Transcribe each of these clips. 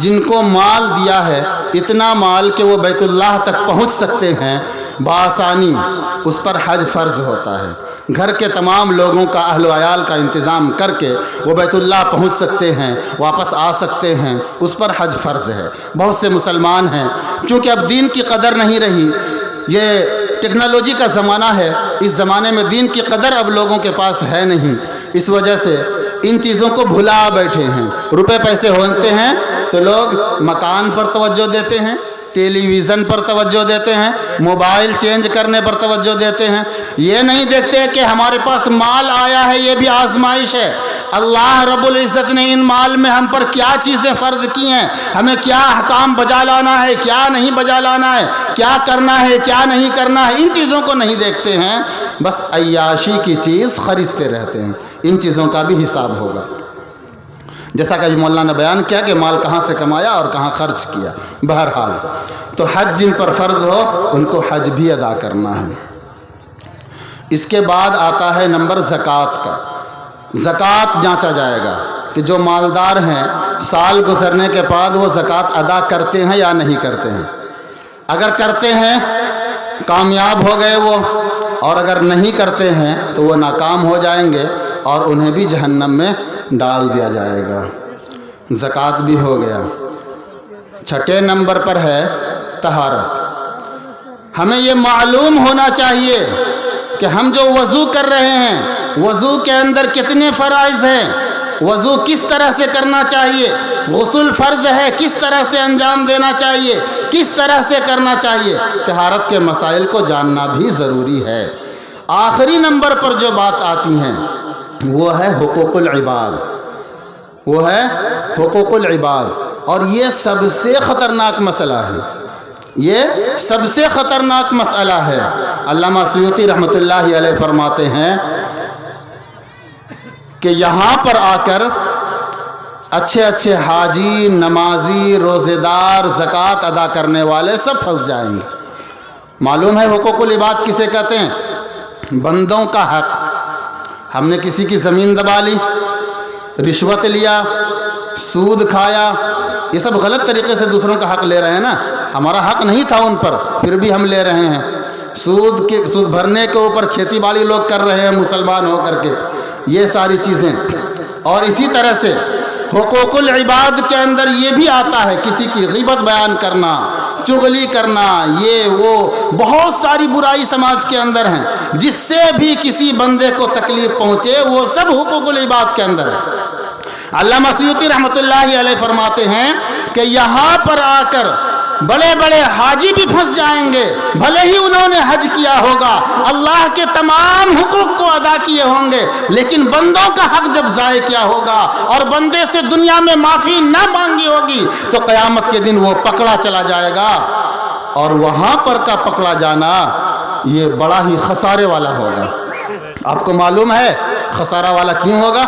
جن کو مال دیا ہے اتنا مال کہ وہ بیت اللہ تک پہنچ سکتے ہیں بآسانی، اس پر حج فرض ہوتا ہے۔ گھر کے تمام لوگوں کا، اہل و عیال کا انتظام کر کے وہ بیت اللہ پہنچ سکتے ہیں، واپس آ سکتے ہیں، اس پر حج فرض ہے۔ بہت سے مسلمان ہیں، چونکہ اب دین کی قدر نہیں رہی، یہ ٹیکنالوجی کا زمانہ ہے، اس زمانے میں دین کی قدر اب لوگوں کے پاس ہے نہیں، اس وجہ سے ان چیزوں کو بھلا بیٹھے ہیں۔ روپے پیسے ہوتے ہیں تو لوگ مکان پر توجہ دیتے ہیں، ٹیلی ویژن پر توجہ دیتے ہیں، موبائل چینج کرنے پر توجہ دیتے ہیں، یہ نہیں دیکھتے کہ ہمارے پاس مال آیا ہے، یہ بھی آزمائش ہے۔ اللہ رب العزت نے ان مال میں ہم پر کیا چیزیں فرض کی ہیں، ہمیں کیا احکام بجا لانا ہے، کیا نہیں بجا لانا ہے، کیا کرنا ہے، کیا نہیں کرنا ہے، ان چیزوں کو نہیں دیکھتے ہیں، بس عیاشی کی چیز خریدتے رہتے ہیں۔ ان چیزوں کا بھی حساب ہوگا، جیسا کہ مولانا نے بیان کیا کہ مال کہاں سے کمایا اور کہاں خرچ کیا۔ بہرحال تو حج جن پر فرض ہو ان کو حج بھی ادا کرنا ہے۔ اس کے بعد آتا ہے نمبر زکوٰۃ کا۔ زکوٰۃ جانچا جائے گا کہ جو مالدار ہیں سال گزرنے کے بعد وہ زکوٰۃ ادا کرتے ہیں یا نہیں کرتے ہیں۔ اگر کرتے ہیں کامیاب ہو گئے وہ، اور اگر نہیں کرتے ہیں تو وہ ناکام ہو جائیں گے اور انہیں بھی جہنم میں ڈال دیا جائے گا۔ زکوٰۃ بھی ہو گیا۔ چھٹے نمبر پر ہے طہارت۔ ہمیں یہ معلوم ہونا چاہیے کہ ہم جو وضو کر رہے ہیں وضو کے اندر کتنے فرائض ہیں، وضو کس طرح سے کرنا چاہیے، غسل فرض ہے کس طرح سے انجام دینا چاہیے، کس طرح سے کرنا چاہیے، طہارت کے مسائل کو جاننا بھی ضروری ہے۔ آخری نمبر پر جو بات آتی ہیں وہ ہے حقوق العباد، وہ ہے حقوق العباد، اور یہ سب سے خطرناک مسئلہ ہے، یہ سب سے خطرناک مسئلہ ہے۔ علامہ سیوطی رحمۃ اللہ علیہ فرماتے ہیں کہ یہاں پر آ کر اچھے اچھے حاجی، نمازی، روزے دار، زکوٰۃ ادا کرنے والے سب پھنس جائیں گے۔ معلوم ہے حقوق العباد کسے کہتے ہیں؟ بندوں کا حق۔ ہم نے کسی کی زمین دبا لی، رشوت لیا، سود کھایا، یہ سب غلط طریقے سے دوسروں کا حق لے رہے ہیں نا، ہمارا حق نہیں تھا ان پر پھر بھی ہم لے رہے ہیں۔ سود بھرنے کے اوپر کھیتی باڑی لوگ کر رہے ہیں مسلمان ہو کر کے، یہ ساری چیزیں۔ اور اسی طرح سے حقوق العباد کے اندر یہ بھی آتا ہے کسی کی غیبت بیان کرنا، چغلی کرنا، یہ وہ بہت ساری برائی سماج کے اندر ہیں، جس سے بھی کسی بندے کو تکلیف پہنچے وہ سب حقوق العباد کے اندر ہے۔ علامہ سیوطی رحمۃ اللہ علیہ فرماتے ہیں کہ یہاں پر آ کر بڑے بڑے حاجی بھی پھنس جائیں گے، بھلے ہی انہوں نے حج کیا ہوگا، اللہ کے تمام حقوق کو ادا کیے ہوں گے، لیکن بندوں کا حق جب ضائع کیا ہوگا اور بندے سے دنیا میں معافی نہ مانگی ہوگی تو قیامت کے دن وہ پکڑا چلا جائے گا، اور وہاں پر کا پکڑا جانا یہ بڑا ہی خسارے والا ہوگا۔ آپ کو معلوم ہے خسارہ والا کیوں ہوگا؟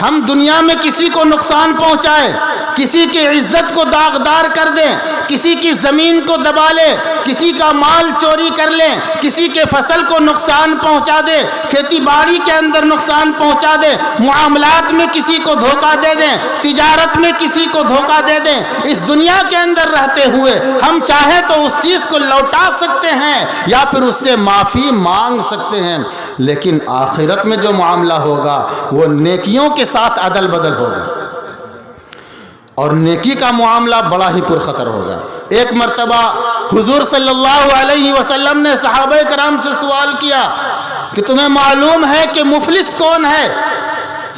ہم دنیا میں کسی کو نقصان پہنچائے، کسی کی عزت کو داغدار کر دیں، کسی کی زمین کو دبا لیں، کسی کا مال چوری کر لیں، کسی کے فصل کو نقصان پہنچا دیں، کھیتی باڑی کے اندر نقصان پہنچا دیں، معاملات میں کسی کو دھوکہ دے دیں، تجارت میں کسی کو دھوکہ دے دیں، اس دنیا کے اندر رہتے ہوئے ہم چاہیں تو اس چیز کو لوٹا سکتے ہیں یا پھر اس سے معافی مانگ سکتے ہیں، لیکن آخرت میں جو معاملہ ہوگا وہ نیکیوں کے ساتھ عدل بدل ہوگا، اور نیکی کا معاملہ بڑا ہی پرخطر ہوگا۔ ایک مرتبہ حضور صلی اللہ علیہ وسلم نے صحابہ کرام سے سوال کیا کہ تمہیں معلوم ہے کہ مفلس کون ہے؟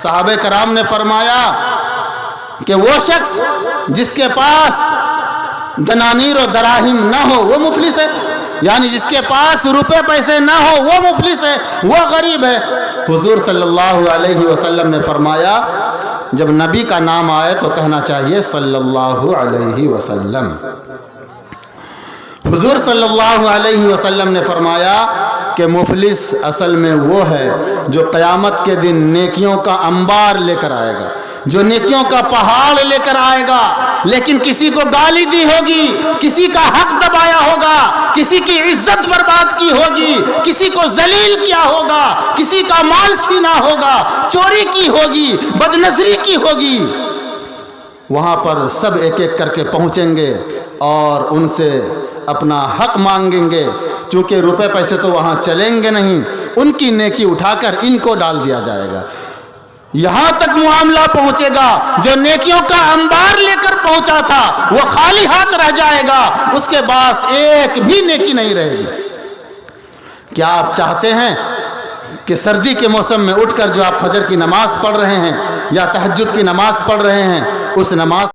صحابہ کرام نے فرمایا کہ وہ شخص جس کے پاس دنانیر و دراہم نہ ہو وہ مفلس ہے، یعنی جس کے پاس روپے پیسے نہ ہو وہ مفلس ہے، وہ غریب ہے۔ حضور صلی اللہ علیہ وسلم نے فرمایا جب نبی کا نام آئے تو کہنا چاہیے صلی اللہ علیہ وسلم۔ حضور صلی اللہ علیہ وسلم نے فرمایا کہ مفلس اصل میں وہ ہے جو قیامت کے دن نیکیوں کا انبار لے کر آئے گا، جو نیکیوں کا پہاڑ لے کر آئے گا، لیکن کسی کو گالی دی ہوگی، کسی کا حق دبایا ہوگا، کسی کی عزت برباد کی ہوگی، کسی کو ذلیل کیا ہوگا، کسی کا مال چھینا ہوگا، چوری کی ہوگی، بدنظری کی ہوگی، وہاں پر سب ایک ایک کر کے پہنچیں گے اور ان سے اپنا حق مانگیں گے، چونکہ روپے پیسے تو وہاں چلیں گے نہیں، ان کی نیکی اٹھا کر ان کو ڈال دیا جائے گا۔ یہاں تک معاملہ پہنچے گا جو نیکیوں کا انبار لے کر پہنچا تھا وہ خالی ہاتھ رہ جائے گا، اس کے پاس ایک بھی نیکی نہیں رہے گی۔ کیا آپ چاہتے ہیں کہ سردی کے موسم میں اٹھ کر جو آپ فجر کی نماز پڑھ رہے ہیں یا تہجد کی نماز پڑھ رہے ہیں، اس نماز